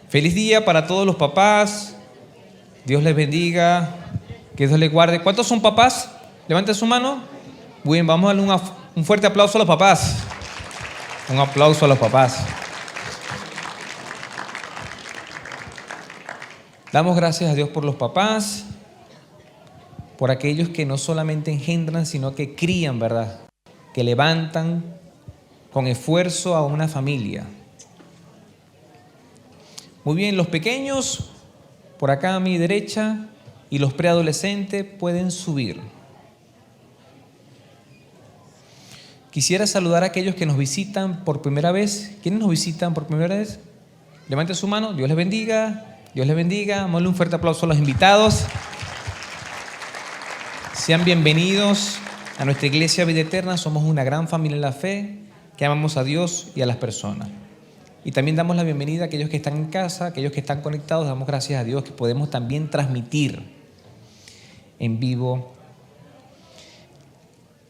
Feliz día para todos los papás. Dios les bendiga. Que Dios les guarde. ¿Cuántos son papás? Levanten su mano. Muy bien, vamos a darle un fuerte aplauso a los papás. Un aplauso a los papás. Damos gracias a Dios por los papás, por aquellos que no solamente engendran, sino que crían, ¿verdad? Que levantan con esfuerzo a una familia. Muy bien, los pequeños, por acá a mi derecha, y los preadolescentes pueden subir. Quisiera saludar a aquellos que nos visitan por primera vez. ¿Quiénes nos visitan por primera vez? Levanten su mano. Dios les bendiga. Dios les bendiga. Démosle un fuerte aplauso a los invitados. Sean bienvenidos a nuestra iglesia Vida Eterna. Somos una gran familia en la fe que amamos a Dios y a las personas. Y también damos la bienvenida a aquellos que están en casa, aquellos que están conectados. Damos gracias a Dios que podemos también transmitir en vivo.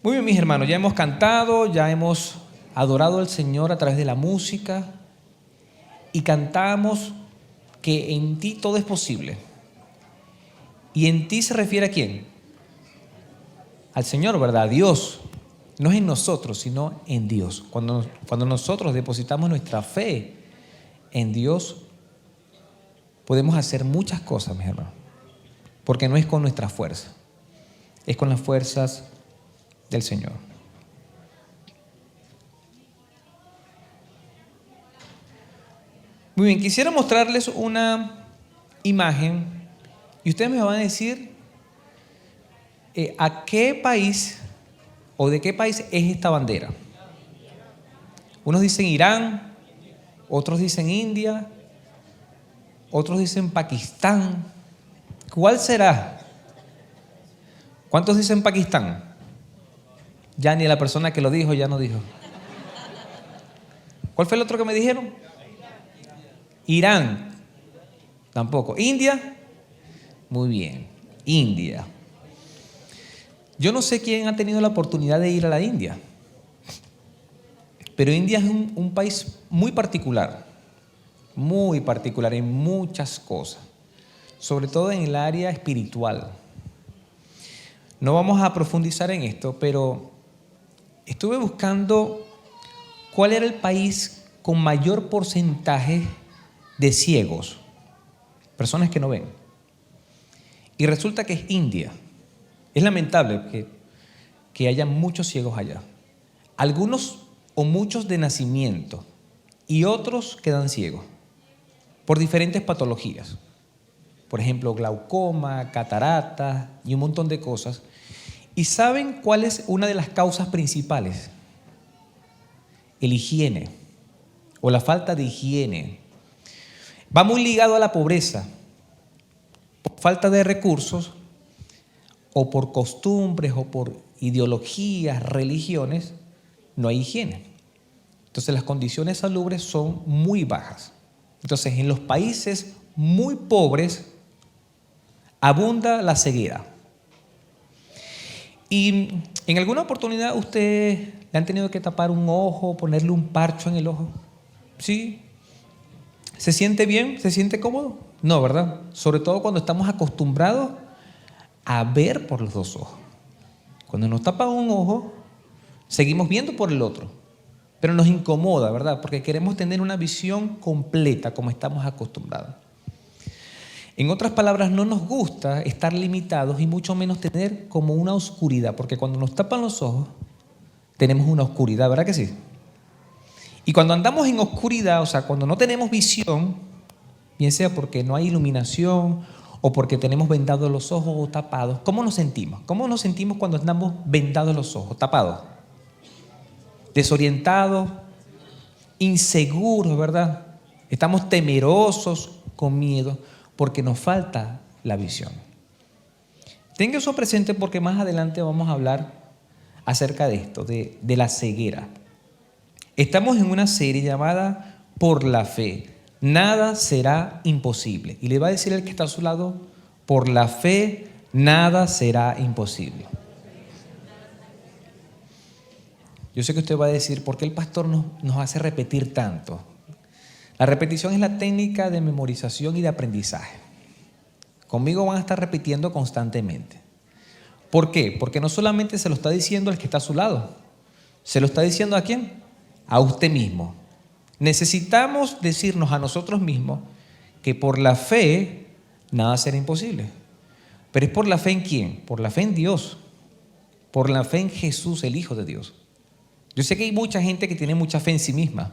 Muy bien, mis hermanos, ya hemos cantado, ya hemos adorado al Señor a través de la música y cantamos que en ti todo es posible. ¿Y en ti se refiere a quién? Al Señor, ¿verdad? A Dios. No es en nosotros, sino en Dios. Cuando nosotros depositamos nuestra fe en Dios, podemos hacer muchas cosas, mis hermanos. Porque no es con nuestra fuerza, es con las fuerzas del Señor. Muy bien, quisiera mostrarles una imagen y ustedes me van a decir a qué país o de qué país es esta bandera. Unos dicen Irán, otros dicen India, otros dicen Pakistán. ¿Cuál será? ¿Cuántos dicen Pakistán? Ya ni la persona que lo dijo ya no dijo. ¿Cuál fue el otro que me dijeron? Irán. Tampoco. ¿India? Muy bien. India. Yo no sé quién ha tenido la oportunidad de ir a la India, pero India es un país muy particular en muchas cosas, sobre todo en el área espiritual. No vamos a profundizar en esto, pero estuve buscando cuál era el país con mayor porcentaje de ciegos, personas que no ven. Y resulta que es India. Es lamentable que haya muchos ciegos allá. Algunos o muchos de nacimiento y otros quedan ciegos por diferentes patologías. Por ejemplo, glaucoma, cataratas y un montón de cosas. ¿Y saben cuál es una de las causas principales? El higiene o la falta de higiene. Va muy ligado a la pobreza, por falta de recursos o por costumbres o por ideologías, religiones, no hay higiene. Entonces las condiciones salubres son muy bajas. Entonces en los países muy pobres abunda la ceguera. Y en alguna oportunidad ustedes le han tenido que tapar un ojo, ponerle un parcho en el ojo. ¿Sí? ¿Se siente bien? ¿Se siente cómodo? No, ¿verdad? Sobre todo cuando estamos acostumbrados a ver por los dos ojos. Cuando nos tapan un ojo, seguimos viendo por el otro, pero nos incomoda, ¿verdad? Porque queremos tener una visión completa como estamos acostumbrados. En otras palabras, no nos gusta estar limitados y mucho menos tener como una oscuridad, porque cuando nos tapan los ojos, tenemos una oscuridad, ¿verdad que sí? Y cuando andamos en oscuridad, o sea, cuando no tenemos visión, bien sea porque no hay iluminación o porque tenemos vendados los ojos o tapados, ¿cómo nos sentimos? ¿Cómo nos sentimos cuando andamos vendados los ojos, tapados? Desorientados, inseguros, ¿verdad? Estamos temerosos, con miedo, porque nos falta la visión. Tenga eso presente porque más adelante vamos a hablar acerca de esto, de la ceguera. Estamos en una serie llamada Por la Fe. Nada será imposible. Y le va a decir el que está a su lado, por la fe, nada será imposible. Yo sé que usted va a decir, ¿por qué el pastor nos hace repetir tanto? La repetición es la técnica de memorización y de aprendizaje. Conmigo van a estar repitiendo constantemente. ¿Por qué? Porque no solamente se lo está diciendo al que está a su lado, se lo está diciendo ¿a quién? A usted mismo. Necesitamos decirnos a nosotros mismos que por la fe nada será imposible. Pero es por la fe en quién? Por la fe en Dios, por la fe en Jesús, el Hijo de Dios. Yo sé que hay mucha gente que tiene mucha fe en sí misma.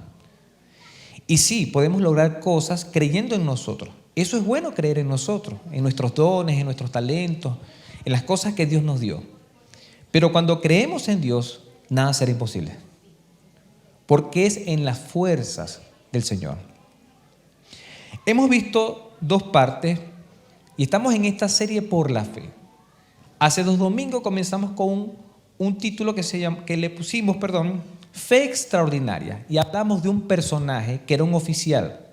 Y sí, podemos lograr cosas creyendo en nosotros. Eso es bueno, creer en nosotros, en nuestros dones, en nuestros talentos, en las cosas que Dios nos dio. Pero cuando creemos en Dios, nada será imposible. Porque es en las fuerzas del Señor. Hemos visto dos partes y estamos en esta serie por la fe. Hace 2 domingos comenzamos con un título que le pusimos, Fe Extraordinaria. Y hablamos de un personaje que era un oficial,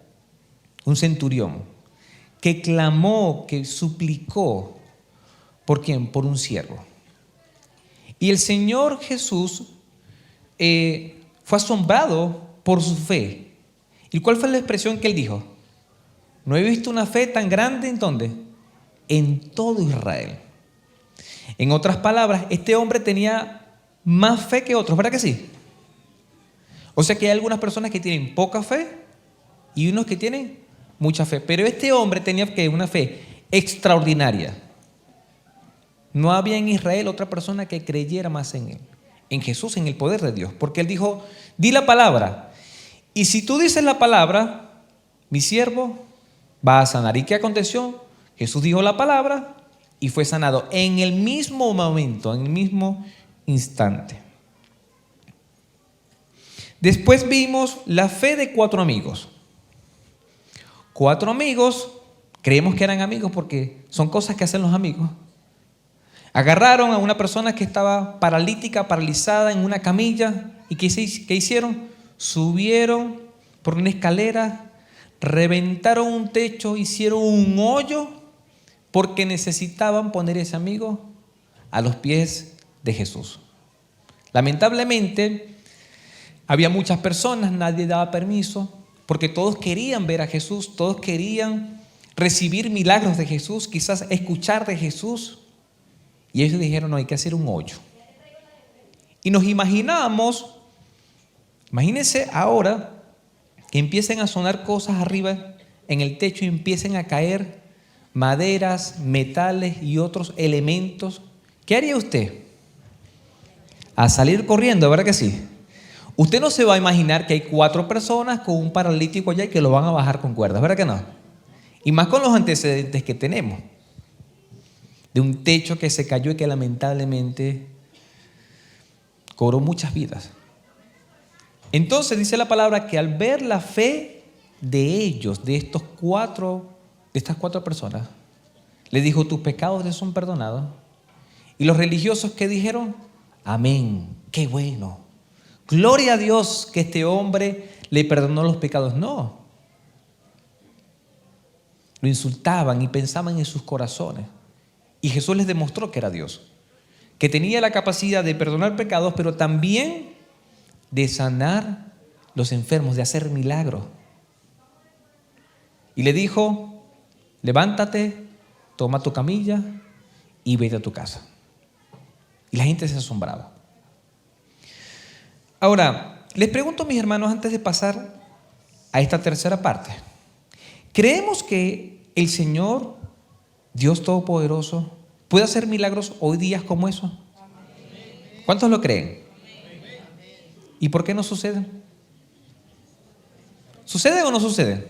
un centurión, que clamó, que suplicó. ¿Por quién? Por un siervo. Y el Señor Jesús fue asombrado por su fe. ¿Y cuál fue la expresión que él dijo? No he visto una fe tan grande, ¿en dónde? En todo Israel. En otras palabras, este hombre tenía más fe que otros, ¿verdad que sí? O sea que hay algunas personas que tienen poca fe y unos que tienen mucha fe. Pero este hombre tenía una fe extraordinaria. No había en Israel otra persona que creyera más en él, en Jesús, en el poder de Dios. Porque él dijo, di la palabra. Y si tú dices la palabra, mi siervo va a sanar. ¿Y qué aconteció? Jesús dijo la palabra y fue sanado en el mismo momento, en el mismo instante. Después vimos la fe de 4 amigos. 4 amigos, creemos que eran amigos porque son cosas que hacen los amigos. Agarraron a una persona que estaba paralítica, paralizada en una camilla. ¿Y qué hicieron? Subieron por una escalera, reventaron un techo, hicieron un hoyo porque necesitaban poner ese amigo a los pies de Jesús. Lamentablemente, había muchas personas, nadie daba permiso, porque todos querían ver a Jesús, todos querían recibir milagros de Jesús, quizás escuchar de Jesús. Y ellos dijeron, no, hay que hacer un hoyo. Y nos imaginamos, imagínense ahora que empiecen a sonar cosas arriba en el techo y empiecen a caer maderas, metales y otros elementos. ¿Qué haría usted? A salir corriendo, ¿verdad que sí? Usted no se va a imaginar que hay 4 personas con un paralítico allá y que lo van a bajar con cuerdas, ¿verdad que no? Y más con los antecedentes que tenemos. De un techo que se cayó y que lamentablemente cobró muchas vidas. Entonces dice la palabra que al ver la fe de ellos, de estas 4 personas, le dijo, tus pecados te son perdonados. Y los religiosos, ¿qué dijeron? Amén, qué bueno. Gloria a Dios que este hombre le perdonó los pecados. No. Lo insultaban y pensaban en sus corazones. Y Jesús les demostró que era Dios, que tenía la capacidad de perdonar pecados, pero también de sanar los enfermos, de hacer milagros. Y le dijo, levántate, toma tu camilla y vete a tu casa. Y la gente se asombraba. Ahora, les pregunto, mis hermanos, antes de pasar a esta tercera parte, ¿creemos que el Señor, Dios Todopoderoso, puede hacer milagros hoy días como eso? ¿Cuántos lo creen? ¿Y por qué no suceden? ¿Suceden o no suceden?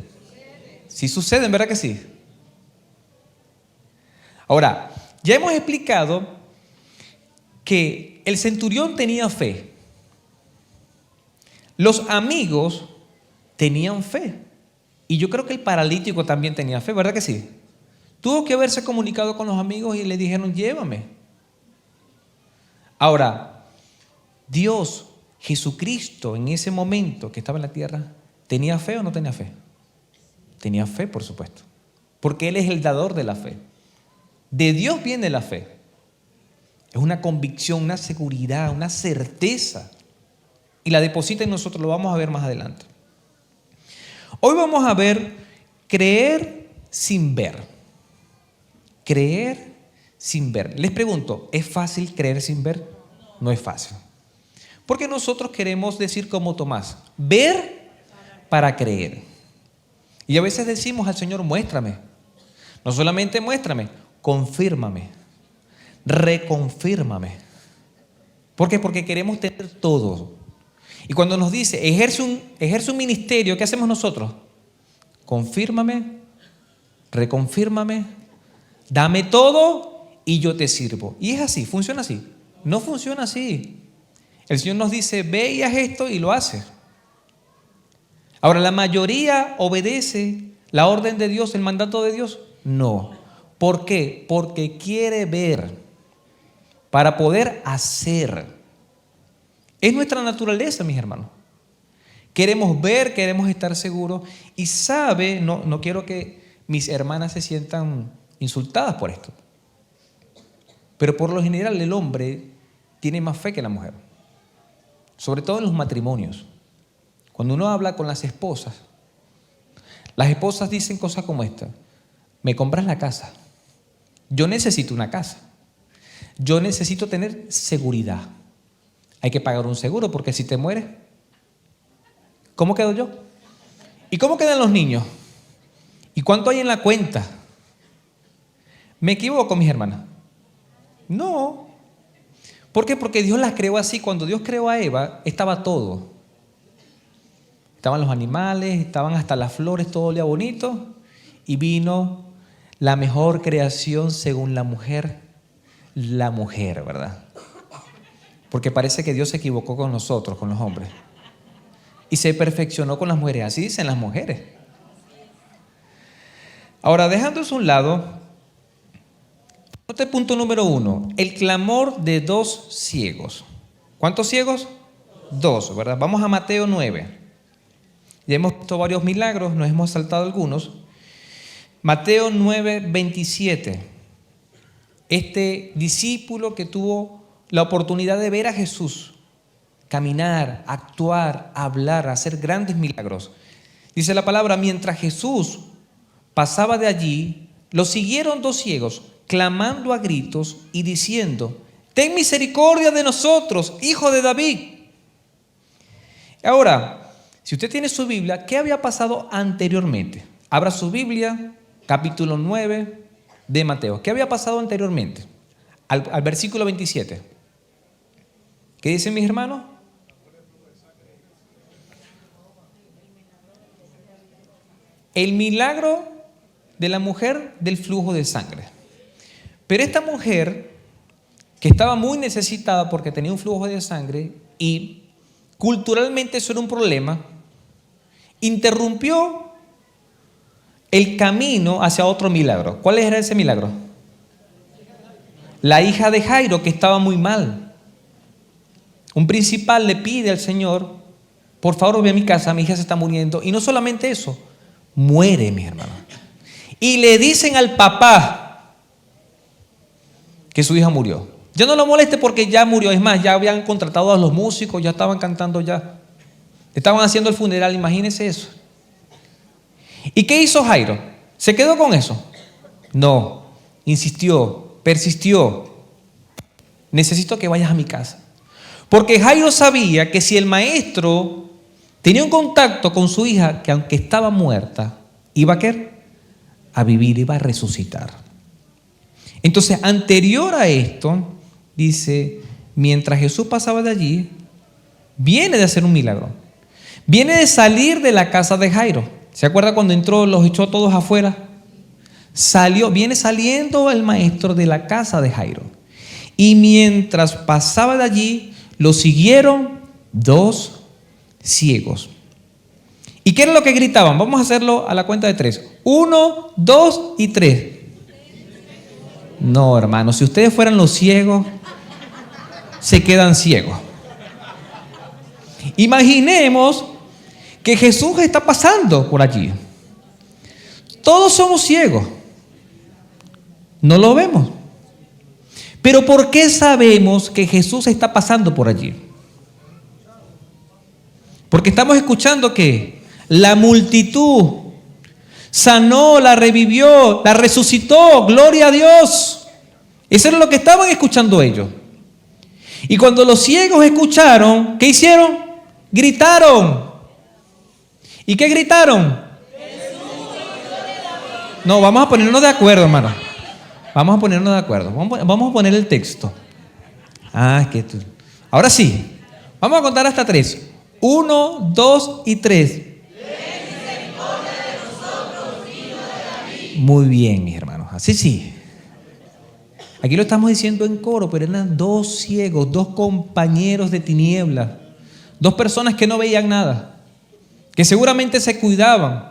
Sí suceden, ¿verdad que sí? Ahora, ya hemos explicado que el centurión tenía fe. Los amigos tenían fe. Y yo creo que el paralítico también tenía fe, ¿verdad que sí? Tuvo que haberse comunicado con los amigos y le dijeron, llévame. Ahora, Dios, Jesucristo, en ese momento que estaba en la tierra, ¿tenía fe o no tenía fe? Tenía fe, por supuesto, porque Él es el dador de la fe. De Dios viene la fe. Es una convicción, una seguridad, una certeza. Y la deposita en nosotros, lo vamos a ver más adelante. Hoy vamos a ver creer sin ver. Creer sin ver. Les pregunto, ¿es fácil creer sin ver? No es fácil. Porque nosotros queremos decir como Tomás, ver para creer. Y a veces decimos al Señor, muéstrame. No solamente muéstrame, confírmame, reconfírmame. ¿Por qué? Porque queremos tener todo. Y cuando nos dice, ejerce un ministerio, ¿qué hacemos nosotros? Confírmame, reconfírmame, dame todo y yo te sirvo. Y es así, funciona así. No funciona así. El Señor nos dice, ve y haz esto y lo hace. Ahora, ¿la mayoría obedece la orden de Dios, el mandato de Dios? No. ¿Por qué? Porque quiere ver para poder hacer. Es nuestra naturaleza, mis hermanos. Queremos ver, queremos estar seguros. Y no quiero que mis hermanas se sientan insultadas por esto. Pero por lo general el hombre tiene más fe que la mujer. Sobre todo en los matrimonios. Cuando uno habla con las esposas dicen cosas como esta. Me compras la casa. Yo necesito una casa. Yo necesito tener seguridad. Hay que pagar un seguro porque si te mueres, ¿cómo quedo yo? ¿Y cómo quedan los niños? ¿Y cuánto hay en la cuenta? ¿Me equivoco, mis hermanas? No. ¿Por qué? Porque Dios las creó así. Cuando Dios creó a Eva, estaba todo. Estaban los animales, estaban hasta las flores, todo olía bonito. Y vino la mejor creación según la mujer, ¿verdad? Porque parece que Dios se equivocó con nosotros, con los hombres. Y se perfeccionó con las mujeres. Así dicen las mujeres. Ahora, dejando eso a un lado, note el punto número 1. El clamor de 2 ciegos. ¿Cuántos ciegos? 2, ¿verdad? Vamos a Mateo 9. Ya hemos visto varios milagros, nos hemos saltado algunos. Mateo 9, 27. Este discípulo que tuvo la oportunidad de ver a Jesús caminar, actuar, hablar, hacer grandes milagros. Dice la palabra, mientras Jesús pasaba de allí, lo siguieron 2 ciegos, clamando a gritos y diciendo, ten misericordia de nosotros, hijo de David. Ahora, si usted tiene su Biblia, ¿qué había pasado anteriormente? Abra su Biblia, capítulo 9 de Mateo. ¿Qué había pasado anteriormente? Al versículo 27. ¿Qué dicen mis hermanos? El milagro de la mujer del flujo de sangre. Pero esta mujer, que estaba muy necesitada porque tenía un flujo de sangre y culturalmente eso era un problema, interrumpió el camino hacia otro milagro. ¿Cuál era ese milagro? La hija de Jairo, que estaba muy mal. Un principal le pide al Señor, por favor ve a mi casa, mi hija se está muriendo. Y no solamente eso, muere, mi hermano. Y le dicen al papá que su hija murió. Ya no lo moleste porque ya murió. Es más, ya habían contratado a los músicos, ya estaban cantando ya. Estaban haciendo el funeral, imagínense eso. ¿Y qué hizo Jairo? ¿Se quedó con eso? No, insistió, persistió. Necesito que vayas a mi casa. Porque Jairo sabía que si el maestro tenía un contacto con su hija, que aunque estaba muerta, iba a vivir, iba a resucitar. Entonces, anterior a esto, dice, mientras Jesús pasaba de allí, viene de hacer un milagro. Viene de salir de la casa de Jairo. ¿Se acuerda cuando entró, los echó todos afuera? Viene saliendo el maestro de la casa de Jairo. Y mientras pasaba de allí, lo siguieron 2 ciegos. ¿Y qué era lo que gritaban? Vamos a hacerlo a la cuenta de 3. 1, 2 y 3. No, hermano, si ustedes fueran los ciegos, se quedan ciegos. Imaginemos que Jesús está pasando por allí. Todos somos ciegos. No lo vemos. Pero ¿por qué sabemos que Jesús está pasando por allí? Porque estamos escuchando que la multitud. Sanó, la revivió, la resucitó. Gloria a Dios. Eso era lo que estaban escuchando ellos. Y cuando los ciegos escucharon, ¿qué hicieron? Gritaron. ¿Y qué gritaron? No, vamos a ponernos de acuerdo, hermano. Vamos a ponernos de acuerdo. Vamos a poner el texto. Ahora sí. Vamos a contar hasta 3. 1, 2 y 3. Muy bien, mis hermanos. Así sí. Aquí lo estamos diciendo en coro, pero eran 2 ciegos, 2 compañeros de tinieblas, 2 personas que no veían nada, que seguramente se cuidaban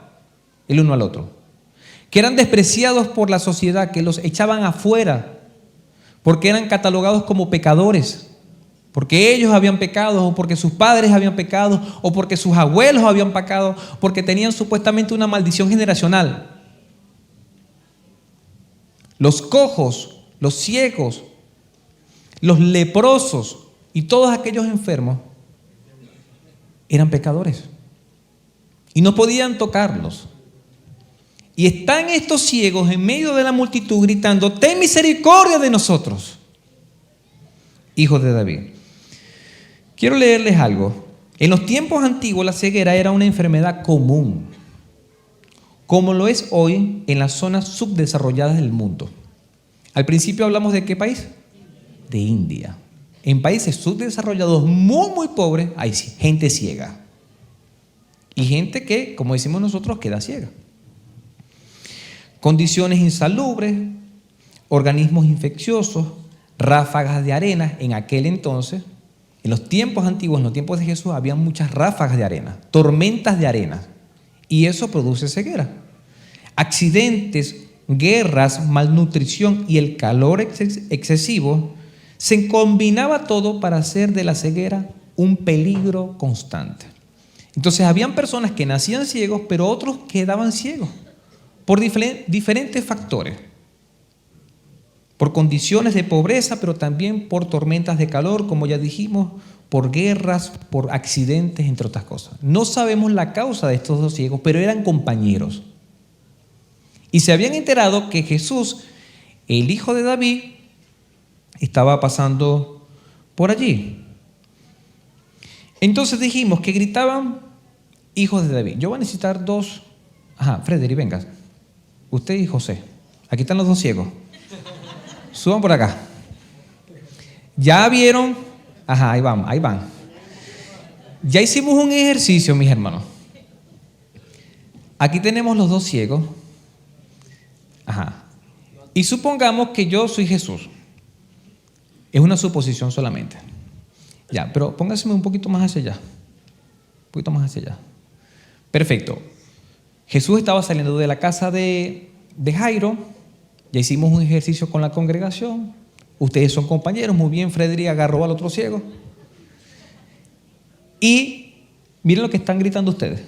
el uno al otro, que eran despreciados por la sociedad, que los echaban afuera, porque eran catalogados como pecadores, porque ellos habían pecado, o porque sus padres habían pecado, o porque sus abuelos habían pecado, porque tenían supuestamente una maldición generacional. Los cojos, los ciegos, los leprosos y todos aquellos enfermos eran pecadores y no podían tocarlos. Y están estos ciegos en medio de la multitud gritando: ten misericordia de nosotros, hijos de David. Quiero leerles algo. En los tiempos antiguos la ceguera era una enfermedad común, como lo es hoy en las zonas subdesarrolladas del mundo. Al principio hablamos de ¿qué país? De India. En países subdesarrollados muy, muy pobres hay gente ciega. Y gente que, como decimos nosotros, queda ciega. Condiciones insalubres, organismos infecciosos, ráfagas de arena. En aquel entonces, en los tiempos antiguos, en los tiempos de Jesús, había muchas ráfagas de arena, tormentas de arena. Y eso produce ceguera. Accidentes, guerras, malnutrición y el calor excesivo, se combinaba todo para hacer de la ceguera un peligro constante. Entonces habían personas que nacían ciegos, pero otros quedaban ciegos por diferentes factores, por condiciones de pobreza, pero también por tormentas de calor, como ya dijimos, por guerras, por accidentes, entre otras cosas. No sabemos la causa de estos 2 ciegos, pero eran compañeros. Y se habían enterado que Jesús, el hijo de David, estaba pasando por allí. Entonces dijimos que gritaban hijos de David. Yo voy a necesitar 2. Frederick, venga. Usted y José. Aquí están los 2 ciegos. Suban por acá. Ya vieron. Ahí van. Ya hicimos un ejercicio, mis hermanos. Aquí tenemos los 2 ciegos. Y supongamos que yo soy Jesús. Es una suposición solamente. Ya, pero póngaseme un poquito más hacia allá. Un poquito más hacia allá. Perfecto. Jesús estaba saliendo de la casa de Jairo. Ya hicimos un ejercicio con la congregación. Ustedes son compañeros. Muy bien, Frederick agarró al otro ciego. Y miren lo que están gritando ustedes,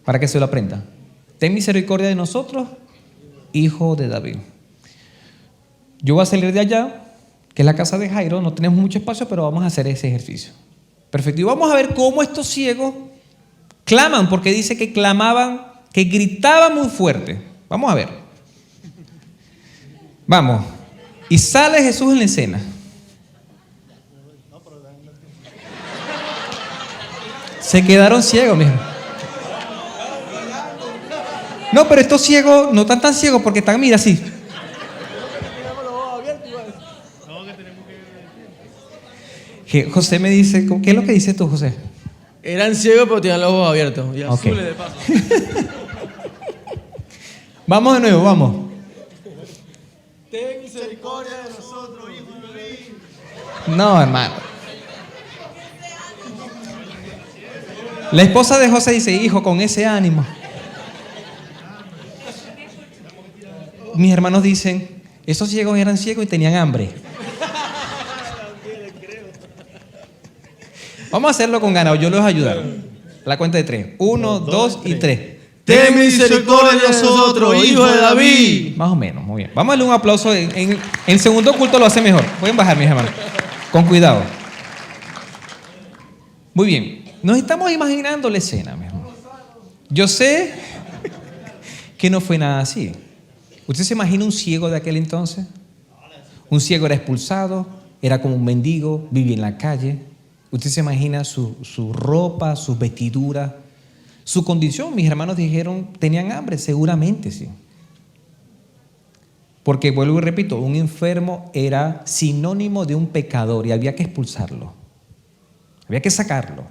para que se lo aprendan. Ten misericordia de nosotros, hijo de David. Yo voy a salir de allá, que es la casa de Jairo. No tenemos mucho espacio, pero vamos a hacer ese ejercicio. Perfecto. Y vamos a ver cómo estos ciegos claman, porque dice que clamaban, que gritaban muy fuerte. Vamos a ver. Vamos. Y sale Jesús en la escena. Se quedaron ciegos, mijo. No, pero estos ciegos no están tan ciegos porque están, mira, así. José me dice, ¿qué es lo que dices tú, José? Eran ciegos, pero tenían los ojos abiertos. Y Okay. azules de paso. Vamos de nuevo, vamos. Ten misericordia de nosotros, hijo de David. No, hermano. La esposa de José dice, hijo, con ese ánimo. Mis hermanos dicen, esos ciegos eran ciegos y tenían hambre. Vamos a hacerlo con ganas, yo les voy a ayudar. La cuenta de 3. 1, 2 y 3. Ten misericordia de nosotros, hijo de David. Más o menos, muy bien. Vamos a darle un aplauso. En el segundo culto lo hace mejor. Pueden bajar, mis hermanos. Con cuidado. Muy bien. Nos estamos imaginando la escena, mi hermano. Yo sé que no fue nada así. ¿Usted se imagina un ciego de aquel entonces? Un ciego era expulsado, era como un mendigo, vivía en la calle. Usted se imagina su ropa, sus vestiduras, su condición. Mis hermanos dijeron, tenían hambre, seguramente sí. Porque vuelvo y repito, un enfermo era sinónimo de un pecador y había que expulsarlo. Había que sacarlo.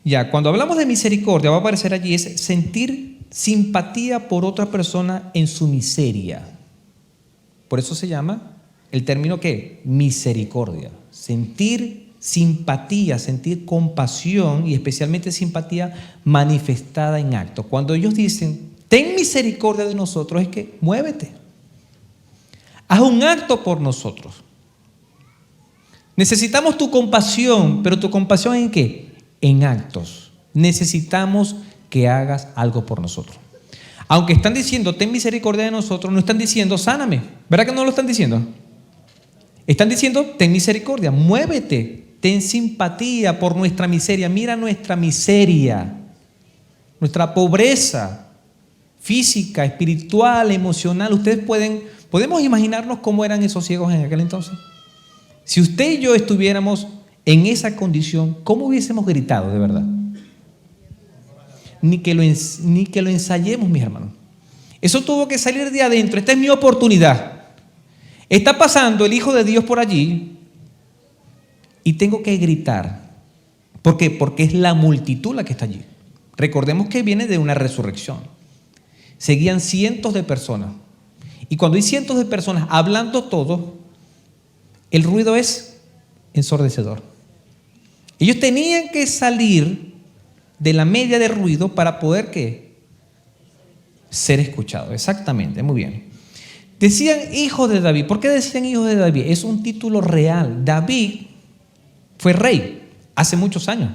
Ya, cuando hablamos de misericordia, va a aparecer allí, es sentir simpatía por otra persona en su miseria. Por eso se llama el término ¿qué? Misericordia. Sentir simpatía, sentir compasión y especialmente simpatía manifestada en actos. Cuando ellos dicen, ten misericordia de nosotros, es que muévete. Haz un acto por nosotros. Necesitamos tu compasión, pero tu compasión ¿en qué? En actos. Necesitamos que hagas algo por nosotros. Aunque están diciendo, ten misericordia de nosotros, no están diciendo, sáname. ¿Verdad que no lo están diciendo? Están diciendo, ten misericordia, muévete, ten simpatía por nuestra miseria. Mira nuestra miseria, nuestra pobreza física, espiritual, emocional. Ustedes podemos imaginarnos cómo eran esos ciegos en aquel entonces. Si usted y yo estuviéramos en esa condición, ¿cómo hubiésemos gritado de verdad? Ni que lo ensayemos, mis hermanos. Eso tuvo que salir de adentro. Esta es mi oportunidad. Está pasando el Hijo de Dios por allí y tengo que gritar. ¿Por qué? Porque es la multitud la que está allí. Recordemos que viene de una resurrección. Seguían cientos de personas. Y cuando hay cientos de personas hablando todos, el ruido es ensordecedor. Ellos tenían que salir de la media de ruido para poder ¿qué? Ser escuchados. Exactamente, muy bien. Decían hijo de David. ¿Por qué decían hijo de David? Es un título real. David fue rey hace muchos años.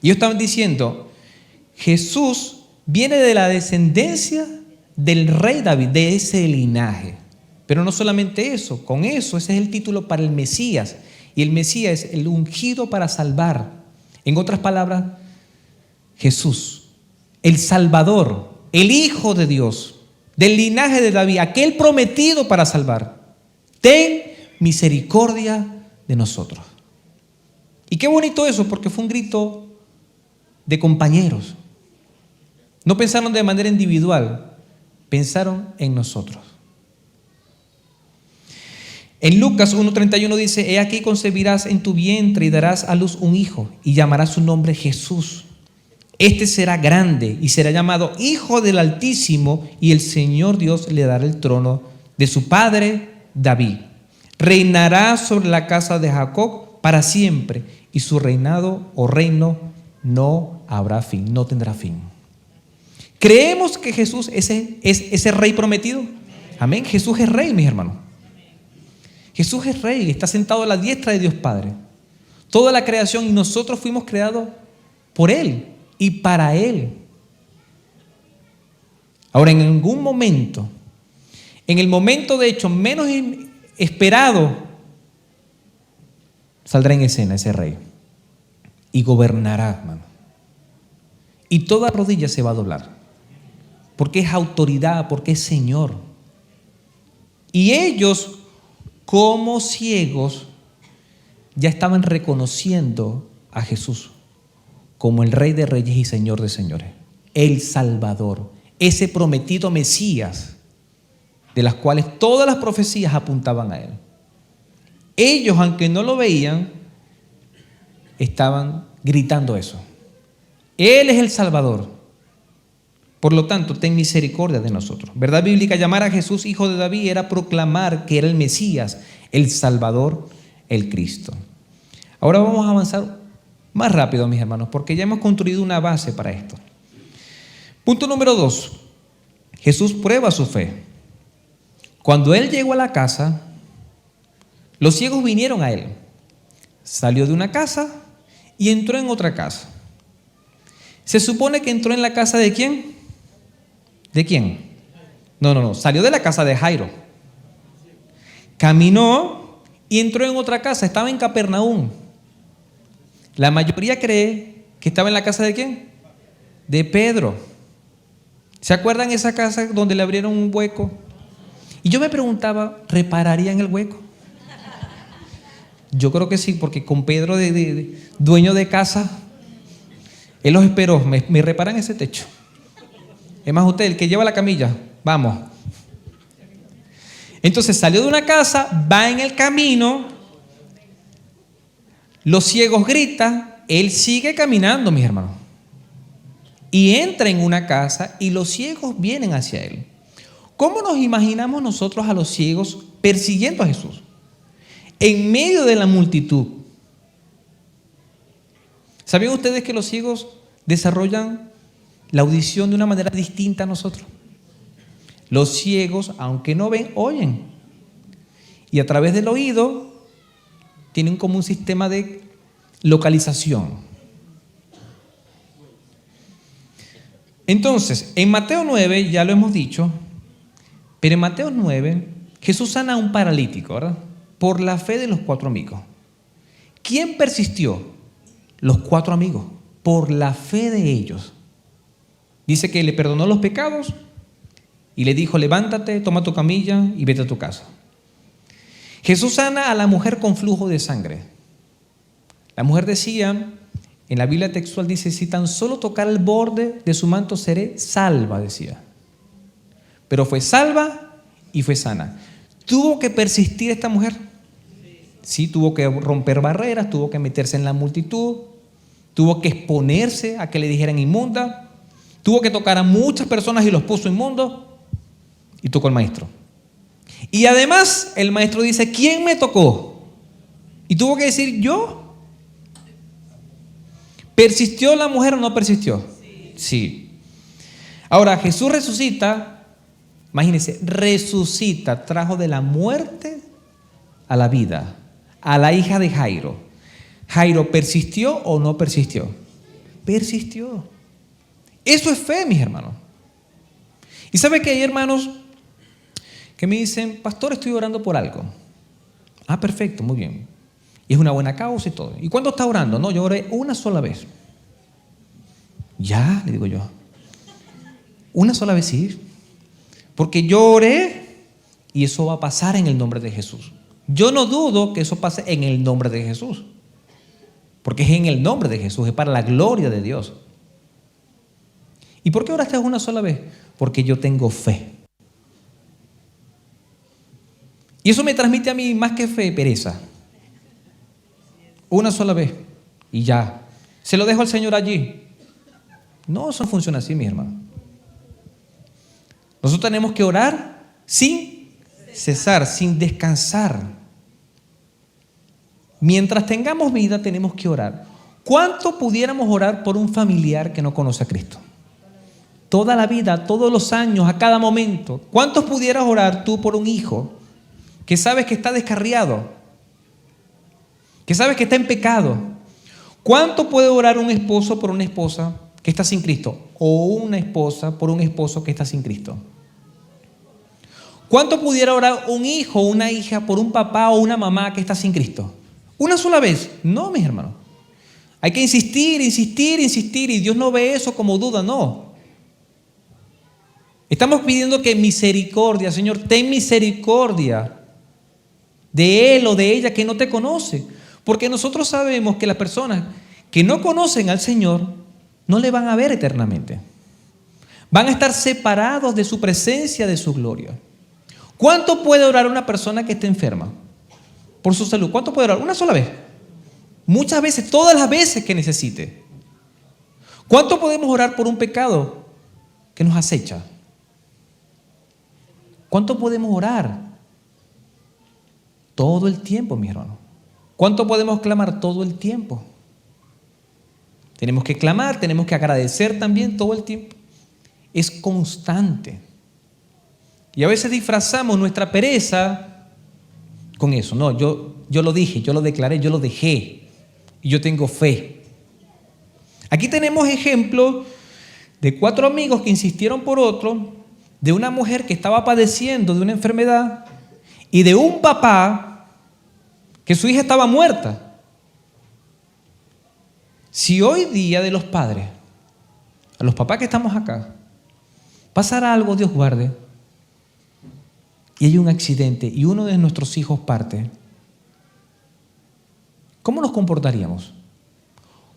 Y ellos estaban diciendo, Jesús viene de la descendencia del rey David, de ese linaje. Pero no solamente eso, con eso, ese es el título para el Mesías. Y el Mesías es el ungido para salvar. En otras palabras, Jesús, el Salvador, el Hijo de Dios, del linaje de David, aquel prometido para salvar. Ten misericordia de nosotros. Y qué bonito eso, porque fue un grito de compañeros. No pensaron de manera individual, pensaron en nosotros. En Lucas 1:31 dice, he aquí concebirás en tu vientre y darás a luz un hijo y llamarás su nombre Jesús. Este será grande y será llamado Hijo del Altísimo y el Señor Dios le dará el trono de su padre David. Reinará sobre la casa de Jacob para siempre y su reinado o reino no habrá fin, no tendrá fin. ¿Creemos que Jesús es ese rey prometido? Amén. Jesús es rey, mis hermanos. Jesús es rey, está sentado a la diestra de Dios Padre. Toda la creación y nosotros fuimos creados por Él y para Él. Ahora, en algún momento, en el momento de hecho menos esperado, saldrá en escena ese rey y gobernará, hermano. Y toda rodilla se va a doblar, porque es autoridad, porque es Señor. Y ellos, como ciegos, ya estaban reconociendo a Jesús como el Rey de Reyes y Señor de Señores, el Salvador, ese prometido Mesías, de las cuales todas las profecías apuntaban a Él. Ellos, aunque no lo veían, estaban gritando eso. Él es el Salvador. Por lo tanto, ten misericordia de nosotros. Verdad bíblica, llamar a Jesús Hijo de David era proclamar que era el Mesías, el Salvador, el Cristo. Ahora vamos a avanzar más rápido, mis hermanos, porque ya hemos construido una base para esto. Punto número 2. Jesús prueba su fe. Cuando Él llegó a la casa, los ciegos vinieron a Él. Salió de una casa y entró en otra casa. Se supone que entró en la casa ¿de quién? ¿De quién? No. Salió de la casa de Jairo. Caminó y entró en otra casa. Estaba en Capernaum. La mayoría cree que estaba en la casa de ¿quién? De Pedro. ¿Se acuerdan esa casa donde le abrieron un hueco? Y yo me preguntaba, ¿repararían el hueco? Yo creo que sí, porque con Pedro de dueño de casa, él los esperó, me reparan ese techo. Es más, usted, el que lleva la camilla, vamos. Entonces salió de una casa, va en el camino, los ciegos gritan, él sigue caminando, mis hermanos. Y entra en una casa y los ciegos vienen hacia él. ¿Cómo nos imaginamos nosotros a los ciegos persiguiendo a Jesús? En medio de la multitud. ¿Sabían ustedes que los ciegos desarrollan la audición de una manera distinta a nosotros? Los ciegos, aunque no ven, oyen. Y a través del oído tienen como un sistema de localización. Entonces, en Mateo 9, ya lo hemos dicho, pero en Mateo 9, Jesús sana a un paralítico, ¿verdad? Por la fe de los 4 amigos. ¿Quién persistió? Los 4 amigos, por la fe de ellos. Dice que le perdonó los pecados y le dijo, levántate, toma tu camilla y vete a tu casa. Jesús sana a la mujer con flujo de sangre. La mujer decía, en la Biblia textual dice, si tan solo tocar el borde de su manto seré salva, decía. Pero fue salva y fue sana. ¿Tuvo que persistir esta mujer? Sí, tuvo que romper barreras, tuvo que meterse en la multitud, tuvo que exponerse a que le dijeran inmunda, tuvo que tocar a muchas personas y los puso inmundos, y tocó al maestro. Y además el maestro dice, ¿quién me tocó? Y tuvo que decir, ¿yo? ¿Persistió la mujer o no persistió? Sí. Ahora Jesús resucita, imagínense, resucita, trajo de la muerte a la vida, a la hija de Jairo. ¿Jairo persistió o no persistió? Persistió. Eso es fe, mis hermanos. Y sabe que hay hermanos que me dicen, pastor, estoy orando por algo. Ah, perfecto, muy bien. Y es una buena causa y todo. ¿Y cuándo está orando? No, yo oré una sola vez. Ya, le digo yo. Una sola vez sí. Porque yo oré y eso va a pasar en el nombre de Jesús. Yo no dudo que eso pase en el nombre de Jesús. Porque es en el nombre de Jesús, es para la gloria de Dios. ¿Y por qué oraste una sola vez? Porque yo tengo fe. Y eso me transmite a mí más que fe, pereza. Una sola vez y ya. Se lo dejo al Señor allí. No, eso no funciona así, mi hermano. Nosotros tenemos que orar sin cesar, sin descansar. Mientras tengamos vida tenemos que orar. ¿Cuánto pudiéramos orar por un familiar que no conoce a Cristo? Toda la vida, todos los años, a cada momento. ¿Cuántos pudieras orar tú por un hijo que sabes que está descarriado, que sabes que está en pecado? ¿Cuánto puede orar un esposo por una esposa que está sin Cristo? O una esposa por un esposo que está sin Cristo. ¿Cuánto pudiera orar un hijo o una hija por un papá o una mamá que está sin Cristo? ¿Una sola vez? No, mis hermanos. Hay que insistir, insistir, insistir, y Dios no ve eso como duda, no. Estamos pidiendo que misericordia, Señor, ten misericordia de él o de ella que no te conoce. Porque nosotros sabemos que las personas que no conocen al Señor no le van a ver eternamente. Van a estar separados de su presencia, de su gloria. ¿Cuánto puede orar una persona que esté enferma por su salud? ¿Cuánto puede orar? Una sola vez. Muchas veces, todas las veces que necesite. ¿Cuánto podemos orar por un pecado que nos acecha? ¿Cuánto podemos orar? Todo el tiempo, mi hermano. ¿Cuánto podemos clamar? Todo el tiempo. Tenemos que clamar, tenemos que agradecer también todo el tiempo. Es constante. Y a veces disfrazamos nuestra pereza con eso. No, yo lo dije, yo lo declaré, yo lo dejé. Y yo tengo fe. Aquí tenemos ejemplos de 4 amigos que insistieron por otro, de una mujer que estaba padeciendo de una enfermedad y de un papá que su hija estaba muerta. Si hoy día de los padres, a los papás que estamos acá, pasara algo, Dios guarde, y hay un accidente y uno de nuestros hijos parte, ¿cómo nos comportaríamos?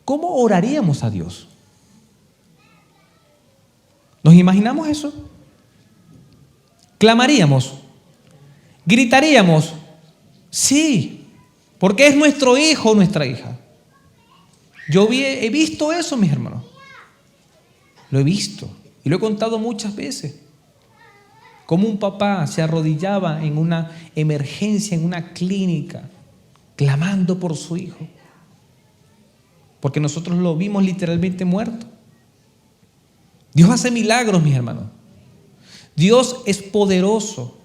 ¿Cómo oraríamos a Dios? ¿Nos imaginamos eso? ¿Clamaríamos? ¿Gritaríamos? Sí, porque es nuestro hijo o nuestra hija. Yo he visto eso, mis hermanos. Lo he visto y lo he contado muchas veces. Cómo un papá se arrodillaba en una emergencia, en una clínica, clamando por su hijo. Porque nosotros lo vimos literalmente muerto. Dios hace milagros, mis hermanos. Dios es poderoso.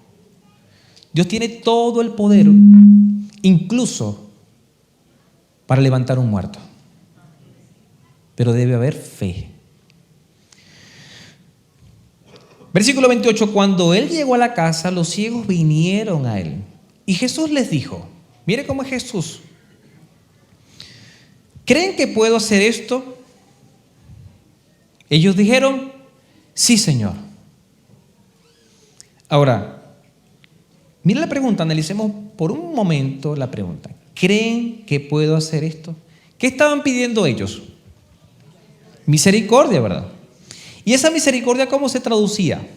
Dios tiene todo el poder, incluso para levantar un muerto. Pero debe haber fe. Versículo 28, cuando él llegó a la casa, los ciegos vinieron a él. Y Jesús les dijo, mire cómo es Jesús. ¿Creen que puedo hacer esto? Ellos dijeron, sí, Señor. Ahora, mira la pregunta, analicemos por un momento la pregunta. ¿Creen que puedo hacer esto? ¿Qué estaban pidiendo ellos? Misericordia, ¿verdad? ¿Y esa misericordia cómo se traducía?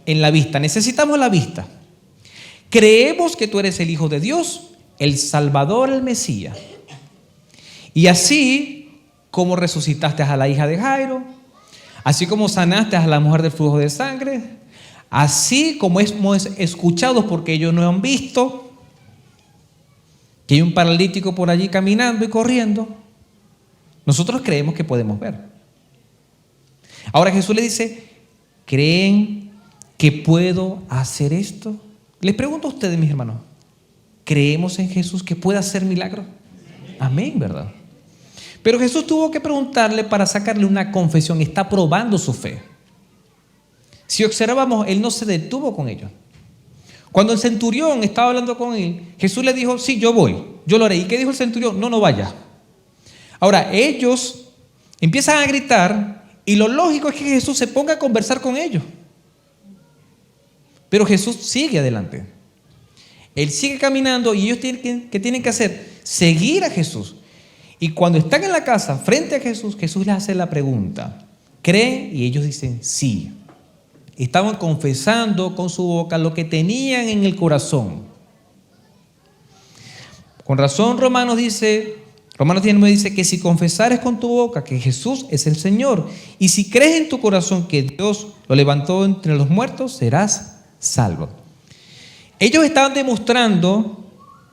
En la vista. Necesitamos la vista. Creemos que tú eres el Hijo de Dios, el Salvador, el Mesías. Y así como resucitaste a la hija de Jairo, así como sanaste a la mujer del flujo de sangre, así como hemos escuchado porque ellos no han visto, que hay un paralítico por allí caminando y corriendo, nosotros creemos que podemos ver. Ahora Jesús le dice, ¿creen que puedo hacer esto? Les pregunto a ustedes, mis hermanos, ¿creemos en Jesús que puede hacer milagros? Amén, ¿verdad? Pero Jesús tuvo que preguntarle para sacarle una confesión. Está probando su fe. Si observamos, él no se detuvo con ellos. Cuando el centurión estaba hablando con él, Jesús le dijo, sí, yo voy, yo lo haré. ¿Y qué dijo el centurión? No vaya. Ahora, ellos empiezan a gritar y lo lógico es que Jesús se ponga a conversar con ellos. Pero Jesús sigue adelante. Él sigue caminando y ellos ¿qué tienen que hacer? Seguir a Jesús. Y cuando están en la casa frente a Jesús, Jesús les hace la pregunta, ¿creen? Y ellos dicen sí. Estaban confesando con su boca lo que tenían en el corazón. Con razón Romanos 19 dice que si confesares con tu boca que Jesús es el Señor y si crees en tu corazón que Dios lo levantó entre los muertos, serás salvo. Ellos estaban demostrando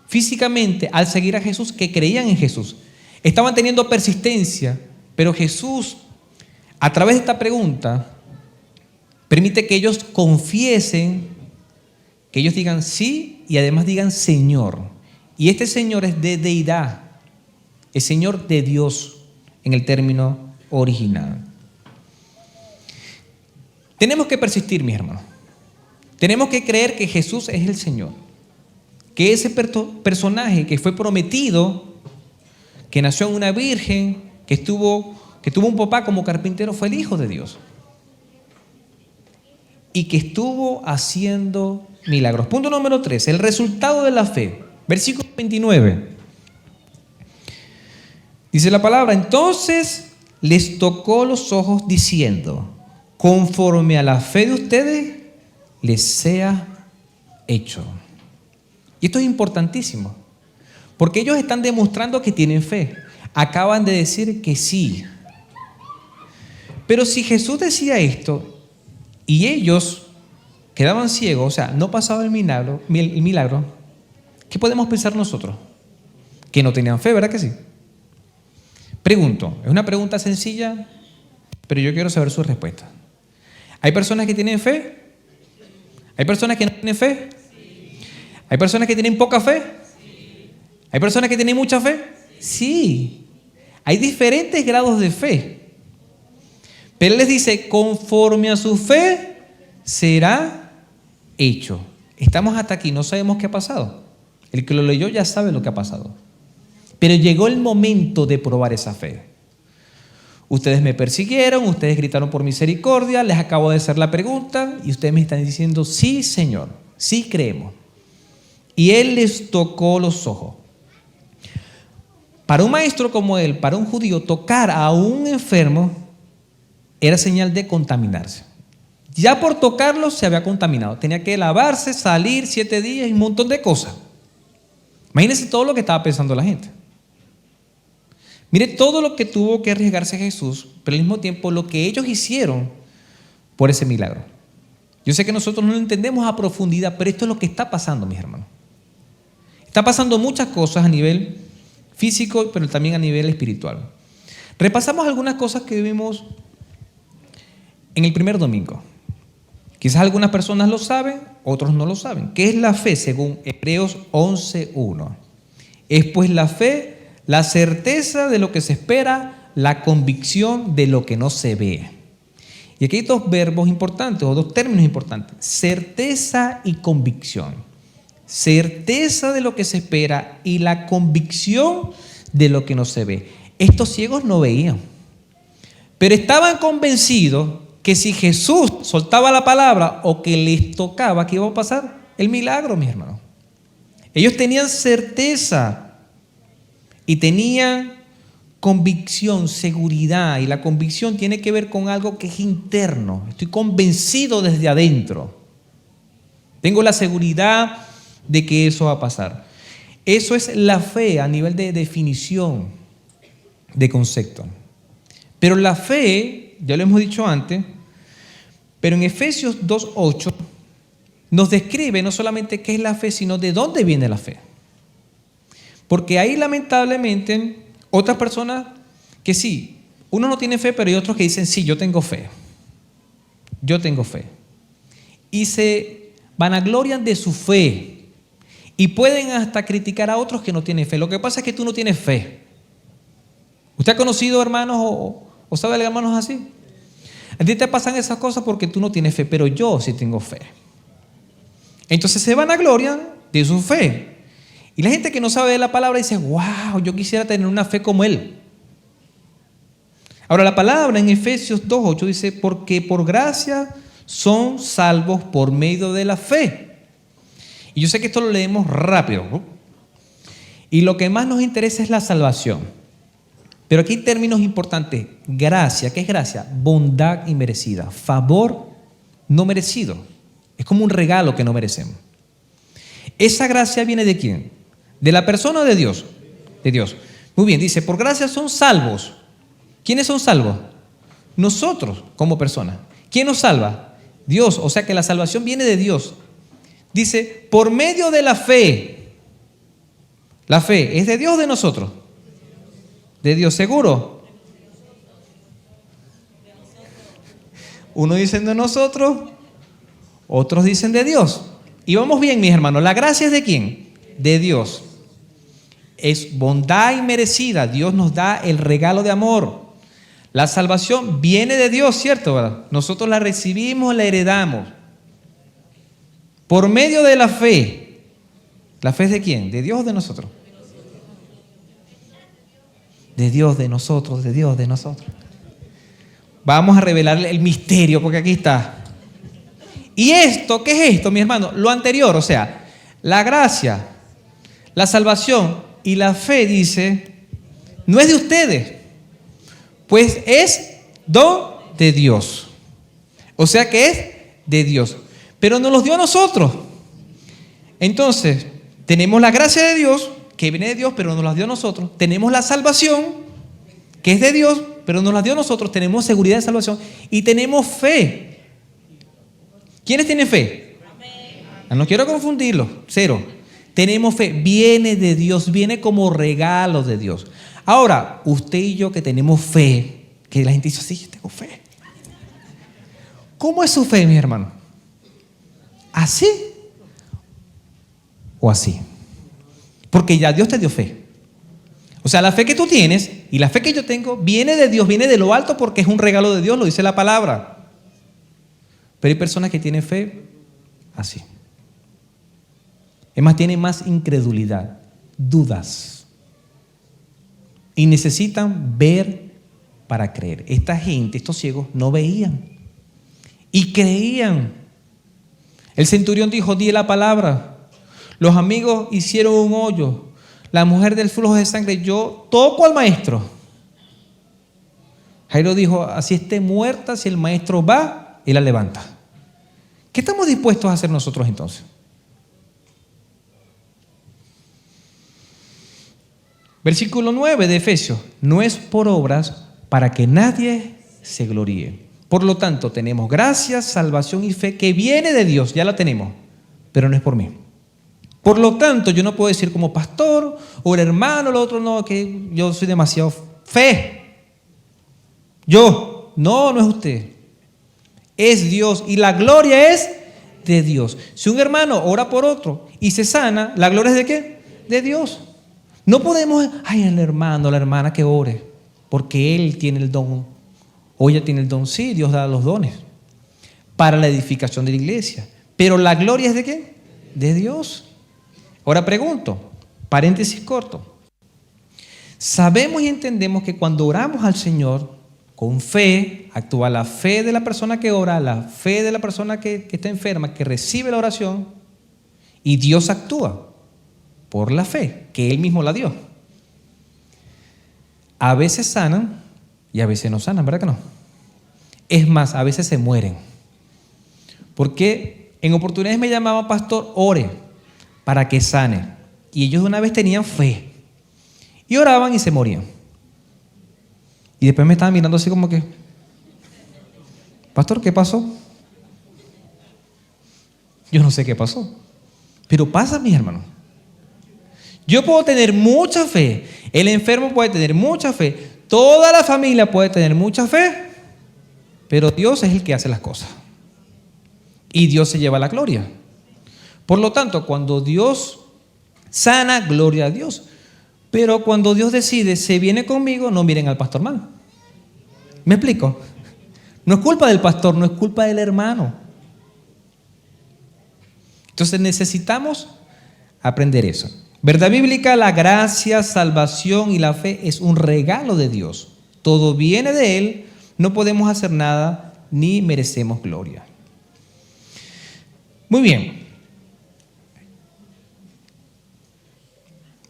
físicamente al seguir a Jesús que creían en Jesús. Estaban teniendo persistencia, pero Jesús, a través de esta pregunta, permite que ellos confiesen, que ellos digan sí y además digan Señor. Y este Señor es de deidad, es Señor de Dios en el término original. Tenemos que persistir, mis hermanos. Tenemos que creer que Jesús es el Señor, que ese personaje que fue prometido, que nació en una virgen, que tuvo un papá como carpintero, fue el Hijo de Dios. Y que estuvo haciendo milagros. Punto número 3, el resultado de la fe. Versículo 29. Dice la palabra, entonces les tocó los ojos diciendo, conforme a la fe de ustedes, les sea hecho. Y esto es importantísimo. Porque ellos están demostrando que tienen fe. Acaban de decir que sí. Pero si Jesús decía esto y ellos quedaban ciegos, o sea, no pasaba el milagro, ¿qué podemos pensar nosotros? Que no tenían fe, ¿verdad que sí? Pregunto, es una pregunta sencilla, pero yo quiero saber su respuesta. ¿Hay personas que tienen fe? ¿Hay personas que no tienen fe? ¿Hay personas que tienen poca fe? ¿Hay personas que tienen mucha fe? Sí. Hay diferentes grados de fe. Pero Él les dice, conforme a su fe será hecho. Estamos hasta aquí, no sabemos qué ha pasado. El que lo leyó ya sabe lo que ha pasado. Pero llegó el momento de probar esa fe. Ustedes me persiguieron, ustedes gritaron por misericordia, les acabo de hacer la pregunta y ustedes me están diciendo, sí, Señor, sí creemos. Y Él les tocó los ojos. Para un maestro como él, para un judío, tocar a un enfermo era señal de contaminarse. Ya por tocarlo se había contaminado. Tenía que lavarse, salir 7 días y un montón de cosas. Imagínense todo lo que estaba pensando la gente. Mire todo lo que tuvo que arriesgarse Jesús, pero al mismo tiempo lo que ellos hicieron por ese milagro. Yo sé que nosotros no lo entendemos a profundidad, pero esto es lo que está pasando, mis hermanos. Está pasando muchas cosas a nivel físico, pero también a nivel espiritual. Repasamos algunas cosas que vimos en el primer domingo. Quizás algunas personas lo saben, otros no lo saben. ¿Qué es la fe según Hebreos 11:1? Es pues la fe, la certeza de lo que se espera, la convicción de lo que no se ve. Y aquí hay 2 verbos importantes o 2 términos importantes: certeza y convicción. Certeza de lo que se espera y la convicción de lo que no se ve. Estos ciegos no veían, pero estaban convencidos que si Jesús soltaba la palabra o que les tocaba, ¿qué iba a pasar? El milagro, mis hermanos. Ellos tenían certeza y tenían convicción, seguridad, y la convicción tiene que ver con algo que es interno. Estoy convencido desde adentro. Tengo la seguridad de que eso va a pasar. Eso es la fe a nivel de definición, de concepto. Pero la fe, ya lo hemos dicho antes, pero en Efesios 2:8 nos describe no solamente qué es la fe, sino de dónde viene la fe. Porque hay lamentablemente otras personas que sí, uno no tiene fe, pero hay otros que dicen, sí, yo tengo fe. Yo tengo fe. Y se vanaglorian de su fe. Y pueden hasta criticar a otros que no tienen fe. Lo que pasa es que tú no tienes fe. ¿Usted ha conocido hermanos o sabe de hermanos así? A ti te pasan esas cosas porque tú no tienes fe, pero yo sí tengo fe. Entonces se vanaglorian de su fe. Y la gente que no sabe de la palabra dice, wow, yo quisiera tener una fe como él. Ahora la palabra en Efesios 2:8 dice, porque por gracia son salvos por medio de la fe. Y yo sé que esto lo leemos rápido, ¿no? Y lo que más nos interesa es la salvación. Pero aquí hay términos importantes. Gracia, ¿qué es gracia? Bondad inmerecida. Favor no merecido. Es como un regalo que no merecemos. ¿Esa gracia viene de quién? ¿De la persona o de Dios? De Dios. Muy bien, dice, por gracia son salvos. ¿Quiénes son salvos? Nosotros como personas. ¿Quién nos salva? Dios. O sea que la salvación viene de Dios. Dice, por medio de la fe. La fe, ¿es de Dios o de nosotros? De Dios, ¿seguro? Unos dicen de nosotros, otros dicen de Dios. Y vamos bien, mis hermanos, ¿la gracia es de quién? De Dios. Es bondad inmerecida. Dios nos da el regalo de amor. La salvación viene de Dios, ¿cierto? ¿Verdad? Nosotros la recibimos, la heredamos. Por medio de la fe. ¿La fe es de quién? ¿De Dios o de nosotros? De Dios, de nosotros, de Dios, de nosotros. Vamos a revelar el misterio porque aquí está. ¿Y esto? ¿Qué es esto, mi hermano? Lo anterior, o sea, la gracia, la salvación y la fe, dice, no es de ustedes, pues es don de Dios. O sea que es de Dios. Pero nos los dio a nosotros. Entonces, tenemos la gracia de Dios, que viene de Dios, pero nos la dio a nosotros. Tenemos la salvación, que es de Dios, pero nos la dio a nosotros. Tenemos seguridad de salvación y tenemos fe. ¿Quiénes tienen fe? No quiero confundirlo, 0. Tenemos fe, viene de Dios, viene como regalo de Dios. Ahora, usted y yo que tenemos fe, que la gente dice, sí, yo tengo fe. ¿Cómo es su fe, mi hermano? ¿Así o así? Porque ya Dios te dio fe. O sea, la fe que tú tienes y la fe que yo tengo viene de Dios, viene de lo alto porque es un regalo de Dios, lo dice la palabra. Pero hay personas que tienen fe así. Es más, tienen más incredulidad, dudas. y necesitan ver para creer. Esta gente, estos ciegos, no veían y creían. El centurión dijo: di la palabra. Los amigos hicieron un hoyo. La mujer del flujo de sangre: yo toco al maestro. Jairo dijo: así esté muerta, si el maestro va, él la levanta. ¿Qué estamos dispuestos a hacer nosotros entonces? Versículo 9 de Efesios: no es por obras para que nadie se gloríe. Por lo tanto, tenemos gracia, salvación y fe que viene de Dios, ya la tenemos, pero no es por mí. Por lo tanto, yo no puedo decir como pastor o el hermano, el otro no, que yo soy demasiado fe. No es usted. Es Dios y la gloria es de Dios. Si un hermano ora por otro y se sana, ¿la gloria es de qué? De Dios. No podemos, el hermano, la hermana que ore, porque él tiene el don o ella tiene el don. Sí, Dios da los dones para la edificación de la iglesia, pero la gloria es de qué? De Dios. Ahora pregunto, paréntesis corto. Sabemos y entendemos que cuando oramos al Señor con fe, actúa la fe de la persona que ora, la fe de la persona que está enferma, que recibe la oración, y Dios actúa por la fe, que Él mismo la dio. A veces sanan y a veces no sanan, ¿verdad que no? Es más, a veces se mueren. Porque en oportunidades me llamaban: pastor, ore para que sane. Y ellos una vez tenían fe y oraban y se morían. Y después me estaban mirando así como que: pastor, ¿qué pasó? Yo no sé qué pasó, pero pasa, mis hermanos. Yo puedo tener mucha fe, el enfermo puede tener mucha fe, toda la familia puede tener mucha fe, pero Dios es el que hace las cosas y Dios se lleva la gloria. Por lo tanto, cuando Dios sana, gloria a Dios. Pero cuando Dios decide, se viene conmigo, no miren al pastor mal. ¿Me explico? No es culpa del pastor, no es culpa del hermano. Entonces necesitamos aprender eso. Verdad bíblica: la gracia, salvación y la fe es un regalo de Dios. Todo viene de Él, no podemos hacer nada ni merecemos gloria. Muy bien.